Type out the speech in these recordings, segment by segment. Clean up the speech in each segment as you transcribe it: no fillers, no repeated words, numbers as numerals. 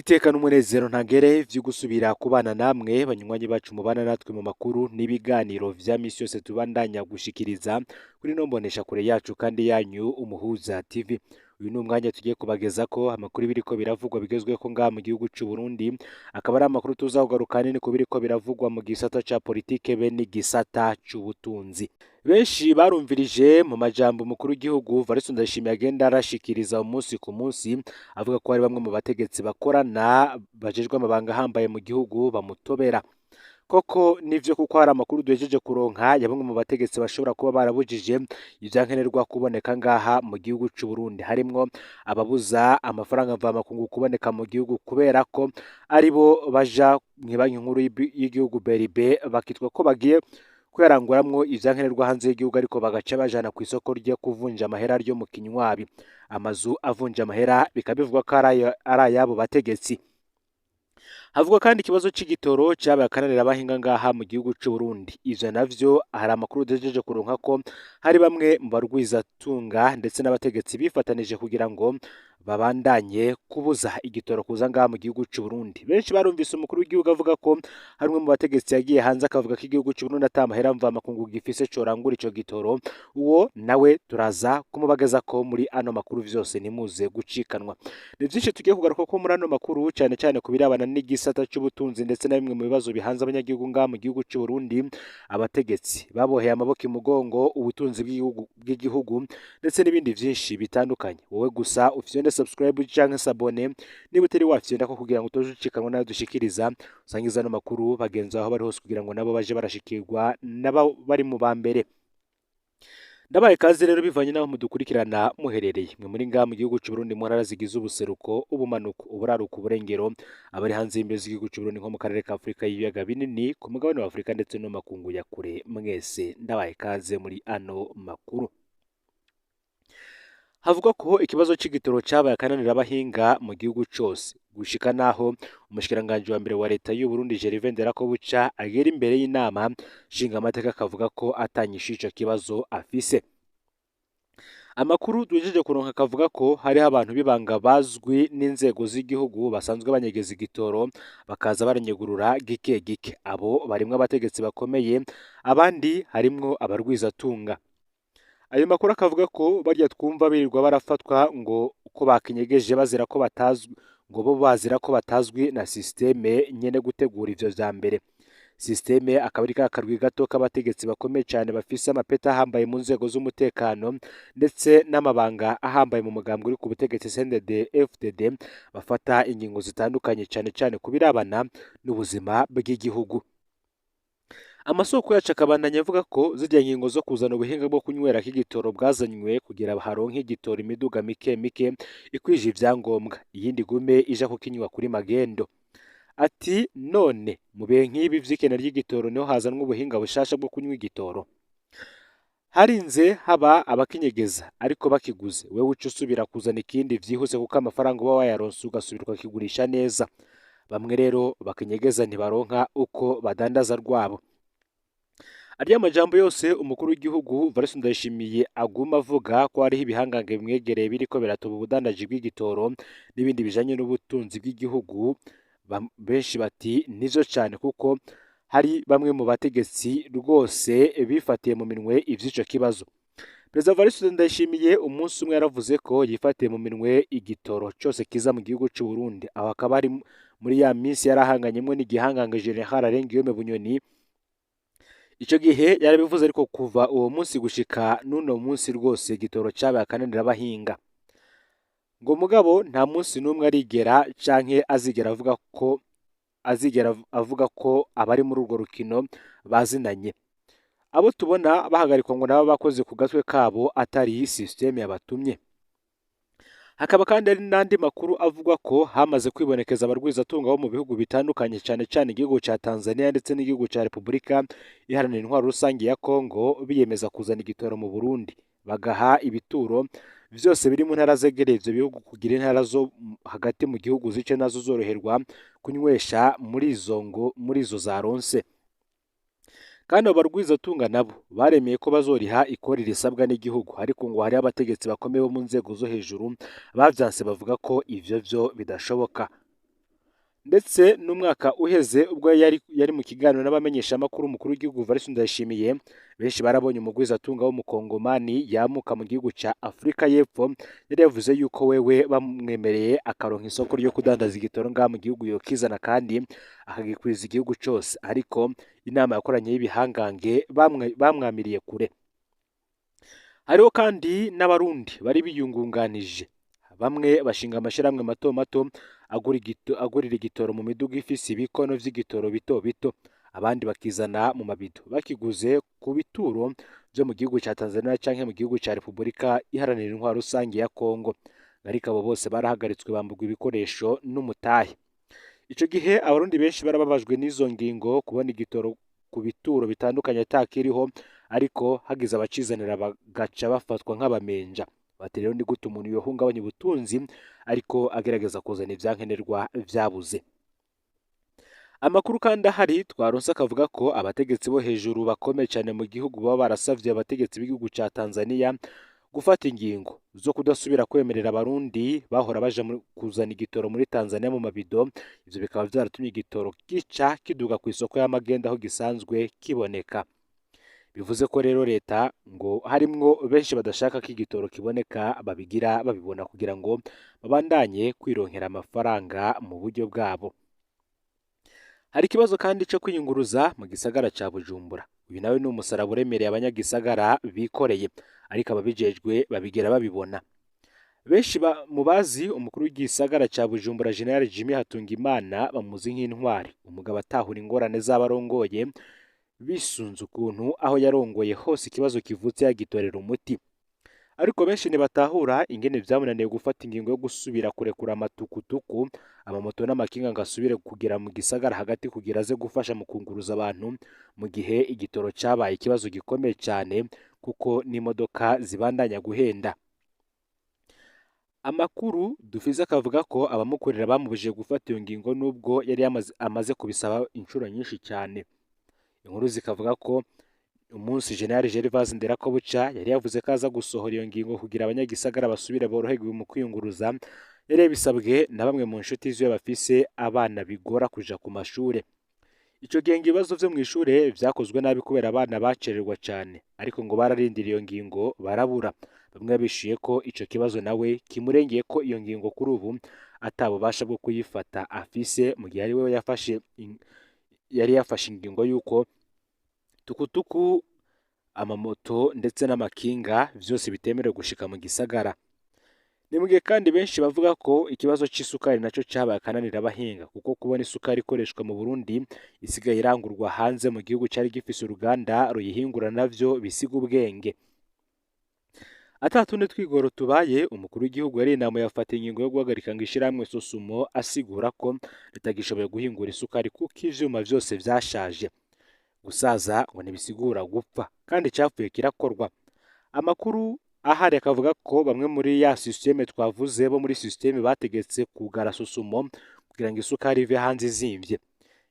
iteka n'umunezero ntangere vyo gusubira kubana namwe banywanyi bacu mubana natwe mu makuru n'ibiganiro vya misi yose tubandanya gushikiriza kuri no mbonesha kure yacu kandi yanyu Umuhuza TV. Uyu ni umwanya tugiye kubagezako amakuru biriko biravugwa bigezweko ngaha mu gihugu c'u Burundi, akaba ari amakuru tuzakugaruka nini ku biriko biravugwa mu gisata ca politike be n'igisata c'ubutunzi. Benshi barumvirije mu majambo umukuru w'igihugu Valentin Ndayishimiye agenda arashikiriza umunsi ku munsi, avuga ko hari bamwe mu bategetsi bakorana bajejwe amabanga ahambaye mu gihugu bamutobera. Koko nivyo kuko hari amakuru duhejeje kuronka ya bamwe mu bategetsi bashobora kuba barabujije ivyankenerwa kuboneka ngaha mu gihugu c'u Burundi, harimwo ababuza amafaranga mvamakungu kuboneka mu gihugu kubera ko aribo baja mw'ibanki nkuru y'igihugu BRB bakitwa ko bagiye kweranguramwo ivyankenerwa hanze y'igihugu, ariko bagaca bajana ku isoko ryo kuvunja amahera ryo mu kinywabi. Amazu avunja amahera bikaba bivugwa ko ari ayabo bategetsi. Havugwa kandi ikibazo c'igitoro cabaye akananira abahinga ngaha mu gihugu c'u Burundi. Ivyo navyo hari amakuru duhejeje kuronka ko hari bamwe mu barwizatunga ndetse n'abategetsi bifatanije kugira ngo babandanye kubuza igitoro kuza ngaha mu gihugu c'u Burundi. Benshi barumvise umukuru w'igihugu avuga ko hari umwe mu bategetsi yagiye hanze akavuga ko igihugu c'u Burundi ata mahera mvamakungu gifise corangura ico gitoro. Uwo nawe turaza kumubagezako muri ano makuru, vyose nimuze gucikanwa. Ni vyinshi tugiye kugaruka ko muri ano makuru, cane cane ku birabana n'igisata c'ubutunzi ndetse na bimwe mu bibazo bihanze abanyagihugu ngaha mu gihugu c'u Burundi. Abategetsi baboheye amaboko imugongo ubutunzi bw'igihugu ndetse n'ibindi vyinshi bitandukanye. Wowe gusa ufyonde subscribe canke sabone niba utari wafyonda ko kugira ngo utoje ucikanwa nayo dushikiriza, usangiza no makuru bagenzi aho bari hose kugira ngo nabo baje barashikirwa nabo bari mu bambere. Ndabaye kazi rero bivanye naho mudukurikirana muherereye mwe muri ngaha mu gihugu c'u Burundi, mu ntara zigize ubuseruko, ubumanuko, uburaruko, uburengero, abari hanze y'imbibe z'igihugu c'u Burundi nko mu karere ka Afrika y'ibiyaga binini, ku mugabane wa Afrika ndetse no makungu ya kure, mwese ndabaye kaze muri ano makuru. Havugwa ko ikibazo c'igitoro cabaye akananira abahinga mu gihugu cose, gushika naho umushikiranganje wa mbere wa leta y'u Burundi Gervais Nderakobuca agera imbere y'inama nshinga amateka akavuga ko atanyisha ico kibazo afise. Amakuru duhejeje kuronka akavuga ko hariho abantu b'ibanga bazwi n'inzego z'igihugu basanzwe banyegeza igitoro bakaza baranyegurura gike gike. Abo barimwo abategetsi bakomeye, abandi harimwo abarwizatunga. Ayo makuru akavuga ko barya twumva birirwa barafatwa ngo uko bakinyegeje bazira ko batazwi, ngo bo bazira ko batazwi na systeme nyene gutegura ivyo vya mbere. Systeme akaba ari kakarwi gato k'abategetsi bakomeye cyane bafise amapeta ahambaye mu nzego z'umutekano ndetse n'amabanga ahambaye mu mugambwe uri ku butegetsi CNDD FDD, bafata ingingo zitandukanye cyane cyane kubirabana n'ubuzima bw'igihugu. Amasoko yacu akabandanya avuga ko zijya ngingo zo kuzana ubuhinga bwo kunywera k'igitoro bwazanywe kugira baharonke igitoro imiduga mike mike ikwije ivyangombwa, iyindi gume ija kukinywa kuri magendo. Ati none mu bihe nk'ibi vy'ikena ry'igitoro niho hazanwa ubuhinga bushasha bwo kunywa igitoro. Harinze haba abakinyegeza ariko bakiguze, wewe uca usubira kuzana ikindi vyihuse kuko amafaranga uba wayaronse ugasubira ukakigurisha neza. Bamwe rero bakinyegeza ntibaronka uko badandaza rwabo. Ariya majambo yose umukuru w'igihugu Valentin Ndayishimiye aguma avuga ko hariho ibihangange bimwegereye biriko biratuba ubudandaji bw'igitoro n'ibindi bijanye n'ubutunzi bw'igihugu. Benshi bati nivyo cane kuko hari bamwe mu bategetsi rwose bifatiye mu minwe ivy'ico kibazo. Perezida Valentin Ndayishimiye umunsi umwe yaravuze ko yifatiye mu minwe igitoro cose kiza mu gihugu c'u Burundi. Aho akaba ari muri ya minsi yarahanganyemwo n'igihangange General Arengiyome Bunyoni. Ico gihe yarabivuze, ariko kuva uwo munsi gushika n'uno munsi rwose igitoro cabaye akananira abahinga. Ngo mugabo nta munsi n'umwe arigera canke azigera avuga ko abari muri urwo rukino bazinanye. Abo tubona bahagarikwa ngo nabo bakoze ku gatwe kabo atari systeme yabatumye. Hakaba kandi ari n'andi makuru avuga ko hamaze kwibonekeza abarwizatunga bo mu bihugu bitandukanye cyane cyane igihugu ca Tanzania ndetse n'igihugu ca Repubulika Iharanira Intwaro Rusange ya Kongo biyemeza kuzana igitoro mu Burundi, bagaha ibituro vyose biri mu ntara zegereye ivyo bihugu kugira intara zo hagati mu gihugu zice nazo zoroherwa kunywesha muri izo zaronse. Kandi abarwizatunga nabo baremeye ko bazoriha ikori risabwa n'igihugu, ariko ngo hari abategetsi bakomeye bo mu nzego zo hejuru bavyanse bavuga ko ivyo bidashoboka. ndetse n'umwaka uheze ubwo yari mu kiganiro n'abamenyeshamakuru umukuru w'igihugu Evariste Ndayishimiye, benshi barabonye umugwizatunga w'umukongomani yamuka mu gihugu ca Afurika y'Epfo, yari yavuze yuko wewe bamwemereye akaronka isoko ryo kudandaza igitoro ngaha mu gihugu yokizana kandi akagikwiza igihugu cose, ariko inama yakoranye y'ibihangange bamwamiriye kure. Hariho kandi n'abarundi bari biyungunganije, bamwe bashinga amashirahamwe mato mato agurira igitoro mu miduga ifise ibikono vy'igitoro bito bito, abandi bakizana mu mabido bakiguze ku bituro vyo mu gihugu ca Tanzania canke mu gihugu ca Repubulika Iharanira Intwaro Rusange ya Kongo, ariko abo bose barahagaritswe bambugwa ibikoresho n'umutahe. Ico gihe abarundi benshi barababajwe n'izo ngingo, kubona igitoro ku bituro bitandukanye atakiriho, ariko hagize abacizanira bagaca bafatwa nk'abamenja. Bati rero ni gute umuntu yohungabanya ubutunzi ariko agerageza kuzana ivyankenerwa vyabuze. Amakuru kandi ahari twaronse akavuga ko abategetsi bo hejuru bakomeye cyane mu gihugu baba barasavye abategetsi b'igihugu ca Tanzania gufata ingingo zo kudasubira kwemerera abarundi bahora baja kuzana igitoro muri Tanzania mu mabido. Ivyo bikaba vyaratumye igitoro gica kiduga ku isoko y'amagenda aho gisanzwe kiboneka. Bivuze ko rero leta ngo harimwo benshi badashaka ko igitoro kiboneka babigira babibona kugira ngo babandanye kwironkera amafaranga mu buryo bwabo. Hari ikibazo kandi cyo kwiyunguruza mu gisagara ca Bujumbura. Uyu nawe ni umusaraba uremereye abanyagisagara bikoreye, ariko ababijejwe babigira babibona. Benshi mu bazi umukuru w'igisagara ca Bujumbura General Jimmy Hatungimana bamuzi nk'intwari, umugabo atahura ingorane z'abarongoye bisunze ukuntu aho yarongoye hose ikibazo kivutse yagitorera umuti. Ariko benshi ntibatahura ingene vyamunaniye gufata ingingo yo gusubira kurekura amatukutuku, amamoto n'amakinga ngo asubire kugera mu gisagara hagati kugira aze gufasha mu kunguruza abantu, mu gihe igitoro cabaye ikibazo gikomeye cyane kuko n'imodoka zibandanya guhenda. Amakuru dufize akavuga ko abamukorera bamubujije gufata iyo ngingo nubwo yari amaze kubisaba inshuro nyinshi cyane. Inkuru zikavuga ko umunsi General Gervais Nderakobuca yari yavuze ko aza gusohora iyo ngingo kugira abanyagisagara basubire boroherwe mu kwiyunguruza, yari yabisabwe na bamwe mu nshuti ziwe bafise abana bigora kuja ku mashure. Ico gihe ibibazo vyo mw'ishure vyakozwe nabi kubera abana bacererwa cyane, ariko ngo bararindira iyo ngingo barabura. Bamwe bishuye ko ico kibazo nawe kimurengeye ko iyo ngingo kuri ubu atabubasha bwo kuyifata afise, mu gihe ari we yari yafashe ingingo y'uko tukutuku, amamoto ndetse n'amakinga vyose bitemerewe gushika mu gisagara. Ni mu gihe kandi benshi bavuga ko ikibazo c'isukari naco cabaye akananira abahinga, kuko kubona isukari ikoreshwa mu Burundi isigaye irangurwa hanze mu gihugu cari gifise uruganda ruyihingura navyo bisiga ubwenge. Atatundi twigoro tubaye, umukuru w'igihugu yari inama yafata ingingo yo guhagarika ngo ishirahamwe Sosumo, asigura ko ritagishoboye guhingura isukari kuko ivyuma vyose vyashaje. Gusaza ngo ntibisigura gupfa, kandi icapfuye kirakorwa. Amakuru ahari akavuga ko bamwe muri ya systeme twavuze bo muri systeme bategetse kugara Sosumo kugira ngo isukari ive hanze izimvye.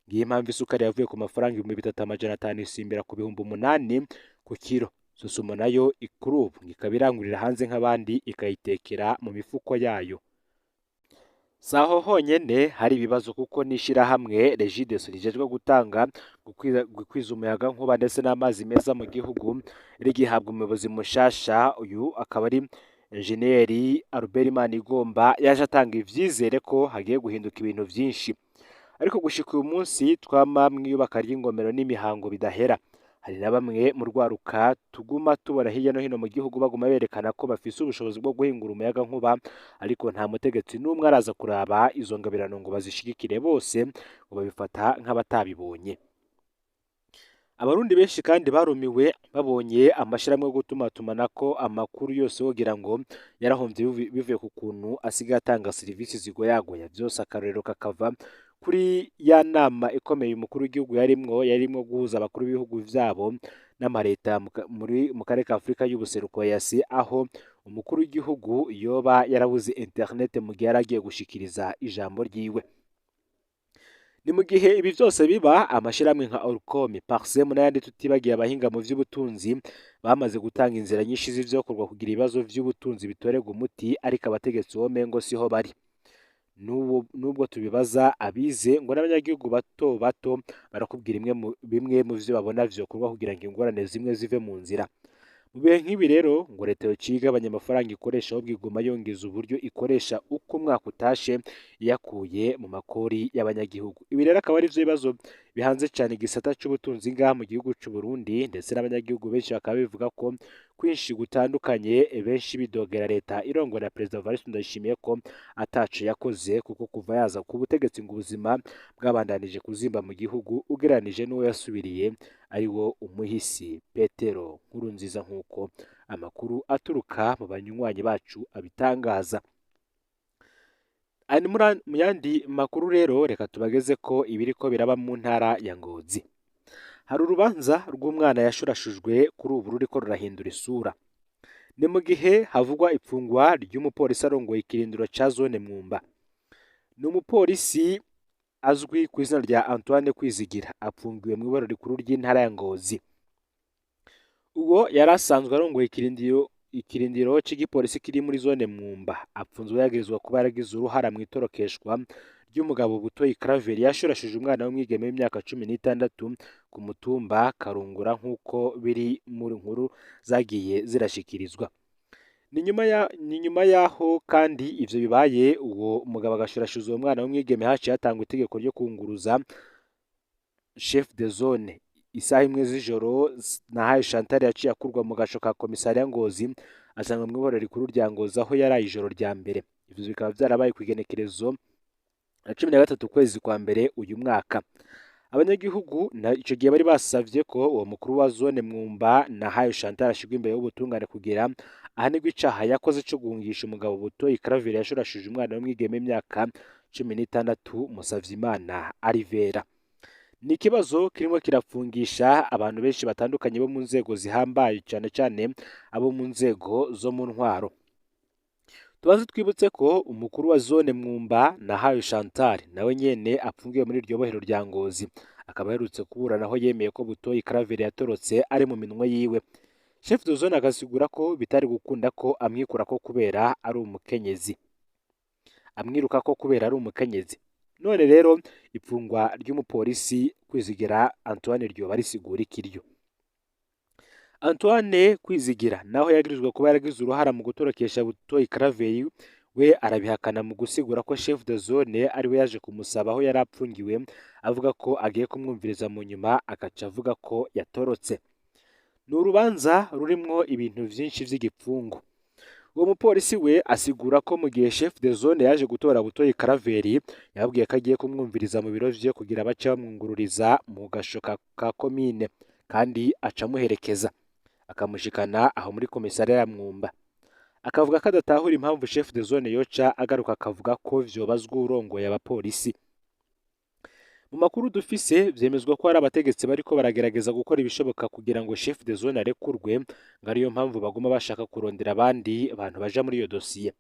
Ngiye impamvu isukari yavuye ku mafaranga 3,500 isimbira ku 8,000 ku kilo. Sosumo nayo kuri ubu ikaba irangurira hanze nk'abandi ikayitekera mu mifuko yayo. Saho honyene hari ibibazo kuko n'ishirahamwe Regideso rijejwe gutanga gukwiza umuyaga nkuba ndetse n'amazi meza mu gihugu rigihabwa umuyobozi mushasha. Uyu akaba ari Engineer Albert Manigomba, yaje atanga ivyizere ko hagiye guhinduka ibintu vyinshi, ariko gushika uyu munsi twamamwe yubaka ry'ingomero n'imihango bidahera. Hari na bamwe mu rwaruka tuguma tubona hirya no hino mu gihugu baguma berekana ko bafise ubushobozi bwo guhingura umuyaga nkuba, ariko nta mutegetsi n'umwe araza kuraba izo ngabirano ngo bazishigikire, bose ngo babifata nk'abatabibonye. Abarundi benshi kandi barumiwe babonye amashirahamwe yo gutumatumanako amakuru yose wogira ngo yarahomvye bivuye ku kuntu asigaye atanga serivisi zigoyagoya. Vyose akarorero kakava kuri ya nama ikomeye umukuru w'igihugu yarimwo guhuza abakuru b'ibihugu vyabo n'amareta mu karere ka Afurika y'ubuseruko EAC, aho umukuru w'igihugu yoba yarabuze internet mu gihe yaragiye gushikiriza ijambo ryiwe. Ni mu gihe ibi vyose biba, amashirahamwe nka Orcom, Parsem n'ayandi tutibagiye abahinga mu vy'ubutunzi bamaze gutanga inzira nyinshi z'ivyokorwa kugira ibibazo vy'ubutunzi bitorerwa umuti, ariko abategetsi bo mengo siho bari. nubwo tubibaza abize ngo n'abanyagihugu bato bato barakubwira bimwe mu vyo babona vyokorwa kugira ngo ingorane zimwe zive mu nzira. Mu bihe nk'ibi rero ngo leta yociye igabanya amafaranga ikoresha ahubwo iguma yongeza uburyo ikoresha uko umwaka utashe iyakuye mu makori y'abanyagihugu. Ibi rero akaba ari vyo bibazo bihanze cyane igisata c'ubutunzi ngaha mu gihugu c'u Burundi, ndetse n'abanyagihugu benshi bakaba bivuga ko kwinshi gutandukanye benshi bidogera leta irongowe na Perezida Evariste Ndayishimiye ko ataco yakoze, kuko kuva yaza ku butegetsi ngo ubuzima bwabandanije kuzimba mu gihugu ugereranije n'uwo yasubiriye ari wo umuhisi Petero Nkurunziza, nk'uko amakuru aturuka mu banywanyi bacu abitangaza. Mu yandi makuru rero reka tubageze ko ibiriko biraba mu ntara ya Ngozi. Hari urubanza rw'umwana yashurashujwe kuri ubu ruriko rurahindura isura. Ni mu gihe havugwa ipfungwa ry'umupolisi arongoye ikirindiro ca zone Mwumba. Ni umupolisi azwi ku izina rya Antoine Kwizigira, apfungiwe mu ibaro rikuru ry'intara ya Ngozi. Uwo yari asanzwe arongoye ikirindiro c'igipolisi kiri muri zone Mwumba, apfunzwe yagirizwa kuba yaragize uruhara mu itorokeshwa ry'umugabo Butoyi Claver yashurashije umwana w'umwigeme w'imyaka 16 ku mutumba Karungura, nk'uko biri mu nkuru zagiye zirashikirizwa. Ni nyuma yaho kandi ivyo bibaye, uwo mugabo agashurashuza uwo mwana w'umwigeme, haciye hatangwa itegeko ryo kunguruza chef de zone. Isaha imwe z'ijoro Nahayo Chantal yaciye akurwa mu gasho ka komisariya Ngozi, asanga mu ibaro rikuru rya Ngozi aho yaraye ijoro rya mbere. Ivyo bikaba vyarabaye kw'igenekerezo na 13 kwezi kwa mbere uyu mwaka. Abanyagihugu ico gihe bari basavye ko uwo mukuru wa zone Mwumba Nahayo Chantal ashirwa imbere y'ubutungane kugira ahanirwe icaha yakoze co guhungisha umugabo Butoyi Claver yashurashije umwana w'umwigeme w'imyaka 16 Musavyimana Alivera. Ni ikibazo kirimo kirapfungisha abantu benshi batandukanye bo mu nzego zihambaye, cyane cyane abo mu nzego zo mu ntwaro. Tubanze twibutse ko umukuru wa zone Mwumba Nahayo Chantal nawe nyene apfungiwe muri iryo bohero rya Ngozi, akaba aherutse kuburana aho yemeye ko Butoyi Claver yatorotse ari mu minwe yiwe. Chef de zone agasigura ko bitari gukunda ko amwikura ko kubera ari umukenyezi, amwiruka ko kubera ari umukenyezi. None rero ipfungwa ry'umupolisi Kwizigira Antoine ryoba risigura ikiryo. Antoine Kwizigira naho yagirizwa kuba yaragize uruhara mu gutorokesha Butoyi Claver, we arabihakana mu gusigura ko chef de zone ari we yaje kumusaba aho yari apfungiwe, avuga ko agiye kumwumviriza, mu nyuma agaca avuga ko yatorotse. Ni urubanza rurimwo ibintu vyinshi vy'igipfungu. Uwo mupolisi we asigura ko mu gihe chef de zone yaje gutora Butoyi Claver, yababwiye ko agiye kumwumviriza mu biro vye kugira bace bamwungururiza mu gasho ka komine, kandi acamuherekeza akamushikana aho muri komisariya ya Mwumba. Akavuga ko adatahura impamvu chef de zone yoca agaruka akavuga ko vyobazwa urongoye abapolisi. Mu makuru dufise vyemezwa ko hari abategetsi bariko baragerageza gukora ibishoboka kugira ngo chef de zone arekurwe, ngo ariyo mpamvu baguma bashaka kurondera abandi bantu baja muri iyo dosiye.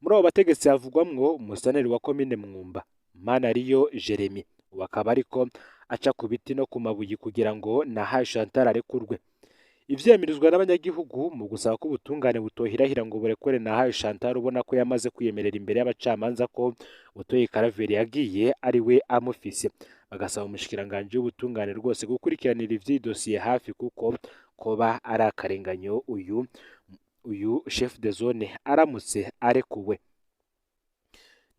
Muri abo bategetsi havugwamwo umusaneri wa komine Mwumba Manariyo Jeremy, ubu akaba ariko aca ku biti no ku mabuye kugira ngo Nahayo Chantal arekurwe. Ivyemirizwa n'abanyagihugu mu gusaba ko ubutungane butohirahira ngo burekure Nahayo Chantal, ubona ko yamaze kwiyemerera imbere y'abacamanza ko Butoyi Claver yagiye ari we amufise. Bagasaba umushikiranganje w'ubutungane rwose gukurikiranira ivyi dosiye hafi, kuko koba ari akarenganyo uyu chef de zone aramutse arekuwe.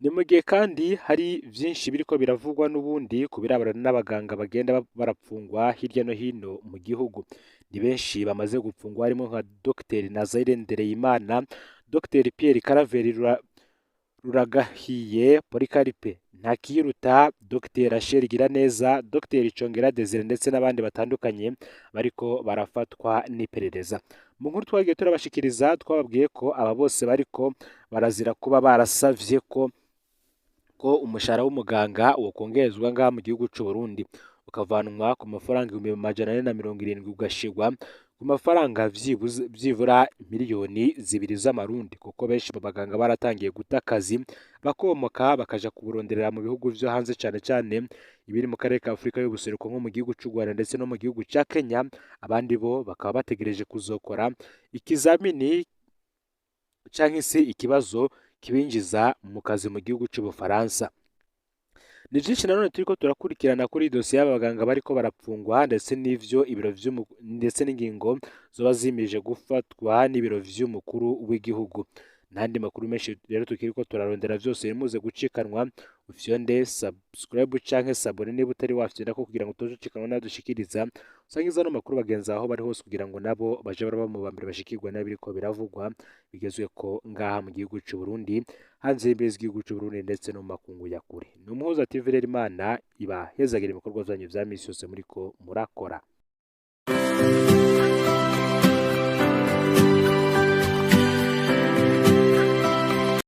Ni mu gihe kandi hari vyinshi biriko biravugwa n'ubundi ku birabana n'abaganga bagenda barapfungwa hirya no hino mu gihugu. Ni benshi bamaze gupfungwa, harimo nka Dr Nazaire Ndereyimana, Dr Pierre Claver Ruragahiye Polycarpe Ntakiruta, Dr Rachel Giraneza, Dr Congera Desire ndetse n'abandi batandukanye bariko barafatwa n'iperereza. Mu nkuru twagiye turabashikiriza twababwiye ko aba bose bariko barazira kuba barasavye ko umushahara w'umuganga wokongerezwa ngaha mu gihugu c'u Burundi, ukavanwa ku mafaranga 470 ugashirwa ku mafaranga vyibura miliyoni 2 z'amarundi, kuko benshi babaganga baratangiye guta akazi bakomoka bakaja kuburonderera mu bihugu vyo hanze, cane cane ibiri mu karere ka Afrika y'ubuseruko nko mu gihugu c'u Rwanda ndetse no mu gihugu ca Kenya. Abandi bo bakaba bategereje kuzokora ikizamini canke se ikibazo kibinjiza mu kazi mu gihugu cy'Ubufaransa. Ni byinshi nanone turiko turakurikirana kuri dosiye y'abaganga bariko barapfungwa ndetse n'ivyo ndetse n'ingingo zoba zimirije gufatwa n'ibiro vy'umukuru w'igihugu. N'andi makuru menshi rero tukiriko turarondera vyose bimuze gucikanwa, ufyonde subscribe canke sabone niba utari wafyonda ko kugira ngo utoje ucikanwa nadushikiriza, usangiza no makuru bagenzi aho bari hose kugira ngo nabo baje baraba mu bambere bashikirwa n'abiriko biravugwa bigezweko ngaha mu gihugu cy'u Burundi, hanze y'imbibe z'igihugu cy'u Burundi ndetse no mu makungu ya kure. Ni Umuhuza TV rero, Imana ibahezagire ibikorwa vyanyu vya misi yose muriko murakora.